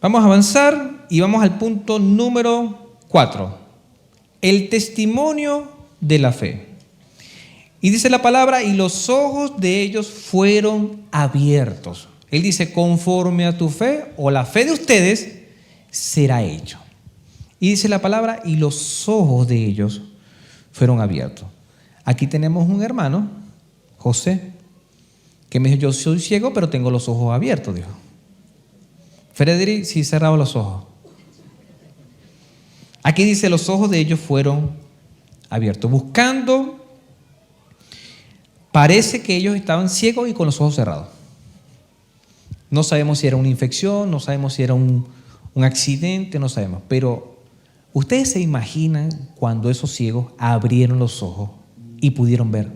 Vamos a avanzar y vamos al punto número 4. El testimonio de la fe. Y dice la palabra: y los ojos de ellos fueron abiertos. Él dice: conforme a tu fe o la fe de ustedes será hecho. Y dice la palabra: y los ojos de ellos fueron abiertos. Aquí tenemos un hermano, José, que me dijo: yo soy ciego, pero tengo los ojos abiertos, dijo. Frederick sí cerraba los ojos. Aquí dice: los ojos de ellos fueron abiertos. Buscando, parece que ellos estaban ciegos y con los ojos cerrados. No sabemos si era una infección, no sabemos si era un accidente, no sabemos. Pero ustedes se imaginan cuando esos ciegos abrieron los ojos y pudieron ver.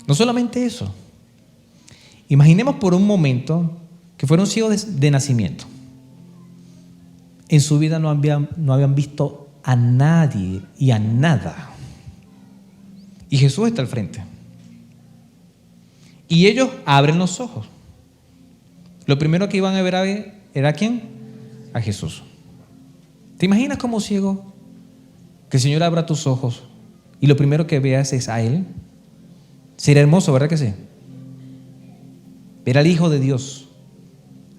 No solamente eso. Imaginemos por un momento que fueron ciegos de nacimiento. En su vida no habían visto a nadie y a nada. Y Jesús está al frente. Y ellos abren los ojos. Lo primero que iban a ver era ¿a quién? A Jesús. ¿Te imaginas como ciego que el Señor abra tus ojos y lo primero que veas es a Él? Sería hermoso, ¿verdad que sí? Ver al Hijo de Dios,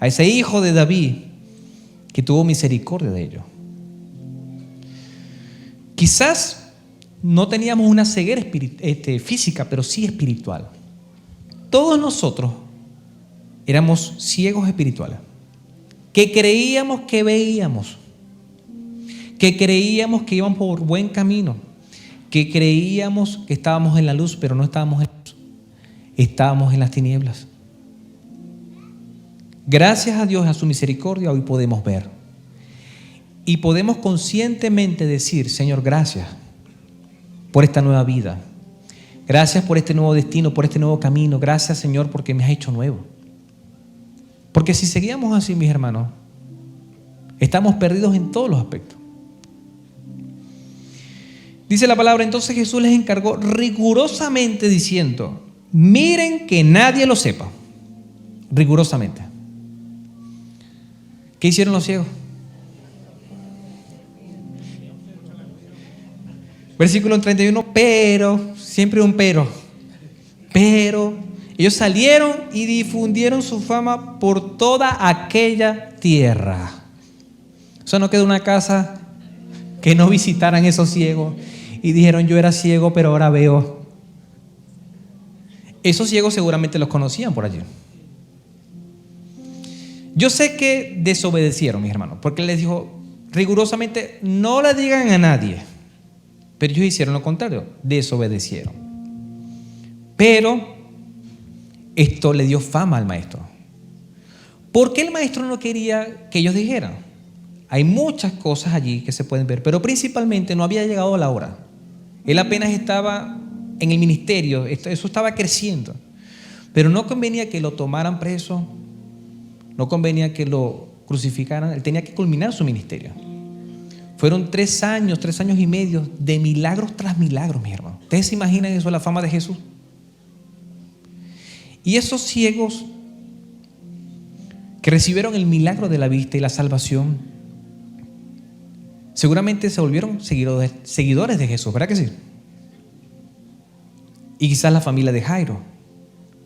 a ese Hijo de David que tuvo misericordia de ellos. Quizás no teníamos una ceguera física, pero sí espiritual. Todos nosotros éramos ciegos espirituales, que creíamos que veíamos, que creíamos que íbamos por buen camino, que creíamos que estábamos en la luz, pero no estábamos en la luz, estábamos en las tinieblas. Gracias a Dios, a su misericordia, hoy podemos ver y podemos conscientemente decir: Señor, gracias por esta nueva vida, gracias por este nuevo destino, por este nuevo camino, gracias, Señor, porque me has hecho nuevo. Porque si seguíamos así, mis hermanos, Estamos perdidos en todos los aspectos. Dice la palabra, entonces Jesús les encargó rigurosamente diciendo, miren que nadie lo sepa. Rigurosamente. ¿Qué hicieron los ciegos? Versículo 31, pero, siempre un pero, ellos salieron y difundieron su fama por toda aquella tierra. O sea, no quedó una casa que no visitaran esos ciegos y dijeron, yo era ciego, pero ahora veo. Esos ciegos seguramente los conocían por allí. Yo sé que desobedecieron, mis hermanos, porque él les dijo rigurosamente, no le digan a nadie. Pero ellos hicieron lo contrario, desobedecieron. Pero esto le dio fama al maestro. ¿Por qué el maestro no quería que ellos dijeran? Hay muchas cosas allí que se pueden ver, pero principalmente no había llegado la hora. Él apenas estaba en el ministerio, eso estaba creciendo. Pero no convenía que lo tomaran preso, no convenía que lo crucificaran, él tenía que culminar su ministerio. Fueron 3 años y medio de milagros tras milagros, mis hermanos. ¿Ustedes se imaginan eso, la fama de Jesús? Y esos ciegos que recibieron el milagro de la vista y la salvación, seguramente se volvieron seguidores de Jesús, ¿verdad que sí? Y quizás la familia de Jairo,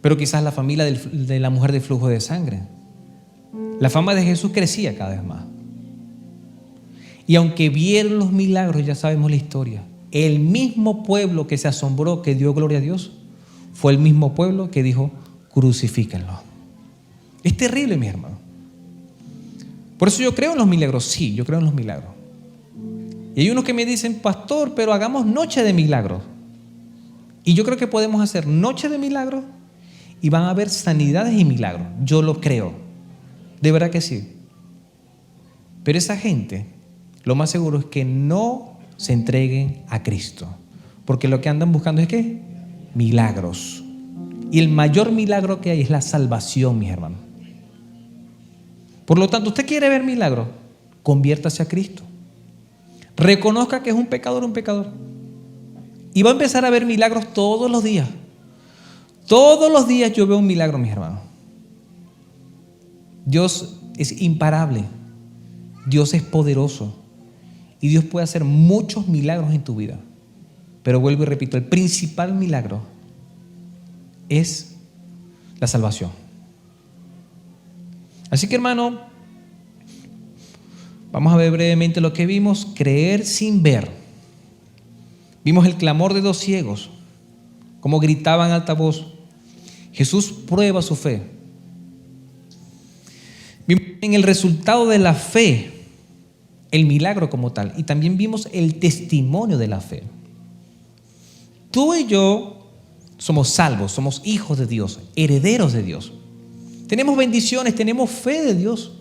pero quizás la familia de la mujer de flujo de sangre. La fama de Jesús crecía cada vez más. Y aunque vieron los milagros, ya sabemos la historia. El mismo pueblo que se asombró, que dio gloria a Dios, fue el mismo pueblo que dijo, crucifíquenlo. Es terrible, mi hermano. Por eso yo creo en los milagros. Sí, yo creo en los milagros. Y hay unos que me dicen, pastor, pero hagamos noche de milagros. Y yo creo que podemos hacer noche de milagros y van a haber sanidades y milagros. Yo lo creo. De verdad que sí. Pero esa gente, lo más seguro es que no se entreguen a Cristo. Porque lo que andan buscando es ¿qué? Milagros. Y el mayor milagro que hay es la salvación, mis hermanos. Por lo tanto, usted quiere ver milagros, conviértase a Cristo. Reconozca que es un pecador. Y va a empezar a ver milagros todos los días. Todos los días yo veo un milagro, mis hermanos. Dios es imparable. Dios es poderoso. Y Dios puede hacer muchos milagros en tu vida. Pero vuelvo y repito, el principal milagro es la salvación. Así que, hermano, vamos a ver brevemente lo que vimos. Creer sin ver. Vimos el clamor de 2 ciegos, cómo gritaban a alta voz. Jesús prueba su fe. Vimos en el resultado de la fe el milagro como tal, y también vimos el testimonio de la fe. Tú y yo somos salvos, somos hijos de Dios, herederos de Dios. Tenemos bendiciones, tenemos fe de Dios.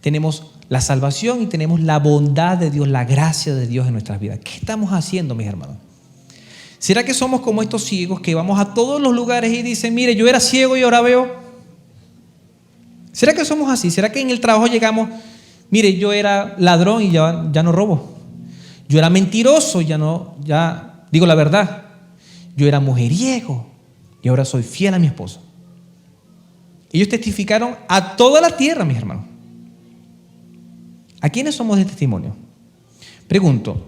Tenemos la salvación y tenemos la bondad de Dios, la gracia de Dios en nuestras vidas. ¿Qué estamos haciendo, mis hermanos? ¿Será que somos como estos ciegos que vamos a todos los lugares y dicen, mire, yo era ciego y ahora veo? ¿Será que somos así? ¿Será que en el trabajo llegamos, mire, yo era ladrón y ya no robo? Yo era mentiroso, ya digo la verdad. Yo era mujeriego y ahora soy fiel a mi esposa. Ellos testificaron a toda la tierra, mis hermanos. ¿A quiénes somos de testimonio? Pregunto,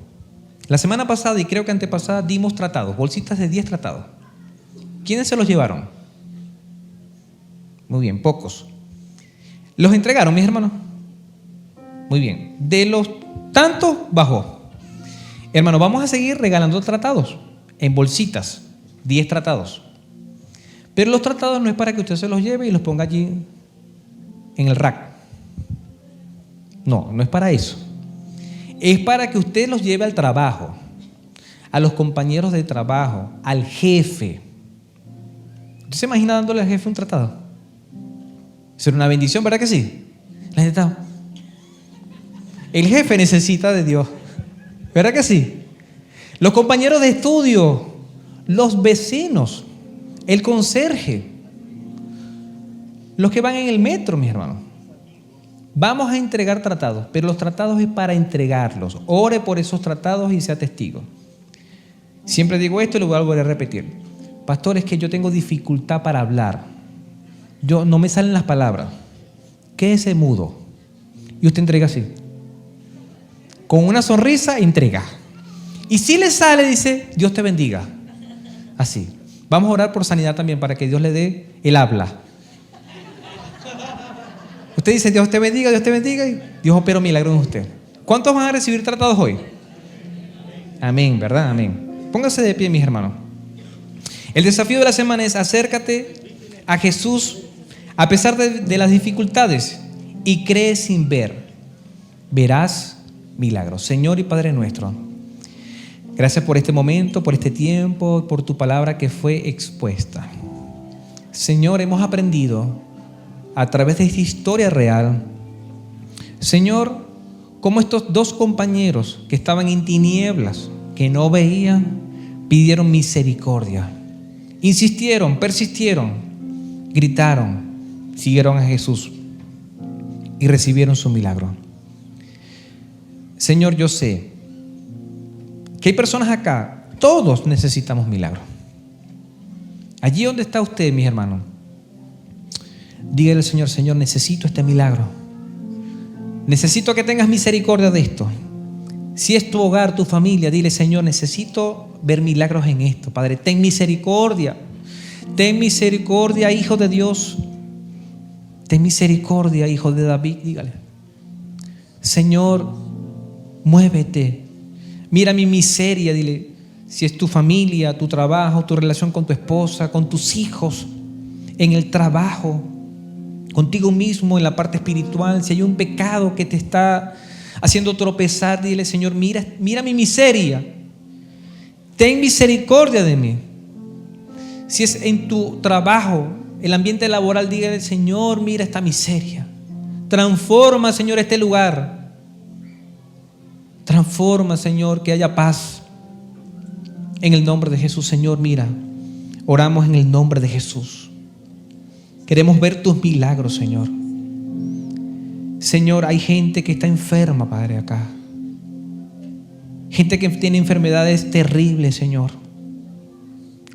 la semana pasada y creo que antepasada dimos tratados, bolsitas de 10 tratados. ¿Quiénes se los llevaron? Muy bien, pocos. ¿Los entregaron, mis hermanos? Muy bien. De los tantos, bajó. Hermano, vamos a seguir regalando tratados en bolsitas, 10 tratados. Pero los tratados no es para que usted se los lleve y los ponga allí en el rack. No es para eso. Es para que usted los lleve al trabajo, a los compañeros de trabajo, al jefe. ¿Usted se imagina dándole al jefe un tratado? Será una bendición, ¿verdad que sí? El jefe necesita de Dios, ¿verdad que sí? Los compañeros de estudio, los vecinos, el conserje, los que van en el metro, mis hermanos. Vamos a entregar tratados, pero los tratados es para entregarlos. Ore por esos tratados y sea testigo. Siempre digo esto y lo voy a volver a repetir. Pastor, es que yo tengo dificultad para hablar. No me salen las palabras. Quédese mudo. Y usted entrega así. Con una sonrisa, entrega. Y si le sale, dice, Dios te bendiga. Así. Vamos a orar por sanidad también para que Dios le dé el habla. Usted dice, Dios te bendiga, y Dios opera un milagro en usted. ¿Cuántos van a recibir tratados hoy? Amén, ¿verdad? Amén. Póngase de pie, mis hermanos. El desafío de la semana es acércate a Jesús a pesar de las dificultades y cree sin ver. Verás milagros. Señor y Padre nuestro, gracias por este momento, por este tiempo, por tu palabra que fue expuesta. Señor, hemos aprendido a través de esta historia real, Señor, cómo estos dos compañeros que estaban en tinieblas, que no veían, pidieron misericordia. Insistieron, persistieron, gritaron, siguieron a Jesús y recibieron su milagro. Señor, yo sé que hay personas acá, todos necesitamos milagros. Allí donde está usted, mis hermanos, dígale al Señor, Señor, necesito este milagro. Necesito que tengas misericordia de esto. Si es tu hogar, tu familia, dile, Señor, necesito ver milagros en esto. Padre, ten misericordia. Ten misericordia, Hijo de Dios. Ten misericordia, Hijo de David, dígale. Señor, muévete. Mira mi miseria, dile. Si es tu familia, tu trabajo, tu relación con tu esposa, con tus hijos, en el trabajo, contigo mismo, en la parte espiritual, si hay un pecado que te está haciendo tropezar, dile, Señor, mira mi miseria. Ten misericordia de mí. Si es en tu trabajo, el ambiente laboral, dígale, Señor, mira esta miseria. Transforma, Señor, este lugar. Transforma, Señor, que haya paz. En el nombre de Jesús, Señor, mira, oramos en el nombre de Jesús. Queremos ver tus milagros, Señor. Señor, hay gente que está enferma, Padre, acá. Gente que tiene enfermedades terribles, Señor,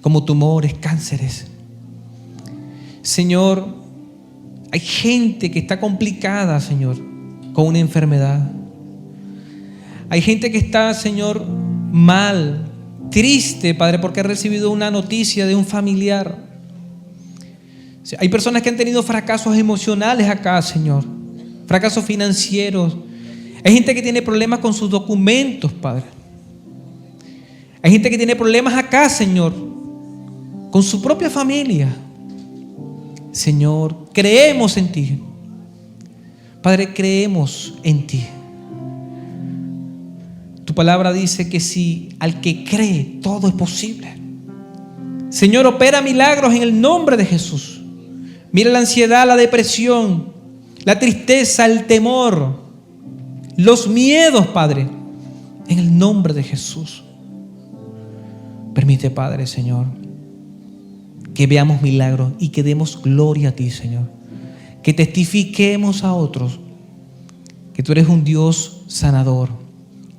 como tumores, cánceres. Señor, hay gente que está complicada, Señor, con una enfermedad. Hay gente que está, Señor, mal, triste, Padre, porque ha recibido una noticia de un familiar. Hay personas que han tenido fracasos emocionales acá, Señor, fracasos financieros. Hay gente que tiene problemas con sus documentos, Padre. Hay gente que tiene problemas acá, Señor, con su propia familia. Señor, creemos en ti. Padre, creemos en ti. Tu palabra dice que si al que cree, todo es posible. Señor, opera milagros en el nombre de Jesús. Mira la ansiedad, la depresión, la tristeza, el temor, los miedos, Padre, en el nombre de Jesús. Permite, Padre, Señor, que veamos milagros y que demos gloria a ti, Señor. Que testifiquemos a otros que tú eres un Dios sanador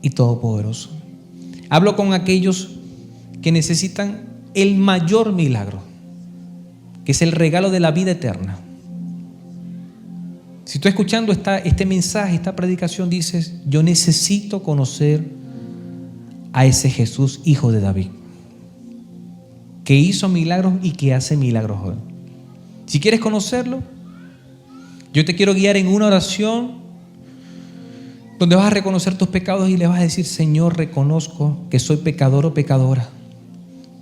y todopoderoso. Hablo con aquellos que necesitan el mayor milagro, que es el regalo de la vida eterna. Si tú escuchando este mensaje, esta predicación, dices, yo necesito conocer a ese Jesús, hijo de David, que hizo milagros y que hace milagros hoy. Si quieres conocerlo, yo te quiero guiar en una oración donde vas a reconocer tus pecados y le vas a decir, Señor, reconozco que soy pecador o pecadora.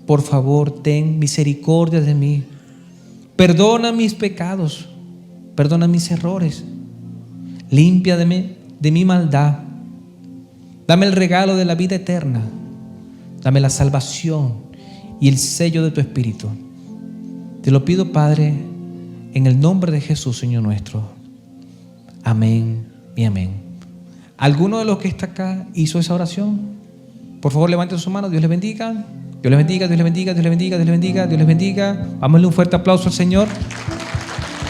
Por favor, ten misericordia de mí. Perdona mis pecados. Perdona mis errores. Limpia de mi maldad. Dame el regalo de la vida eterna. Dame la salvación y el sello de tu Espíritu. Te lo pido, Padre, en el nombre de Jesús, Señor nuestro. Amén y amén. ¿Alguno de los que está acá hizo esa oración? Por favor, levanten su mano. Dios les bendiga. Dios les bendiga, Dios les bendiga, Dios les bendiga, Dios les bendiga, Dios les bendiga. Dámosle un fuerte aplauso al Señor.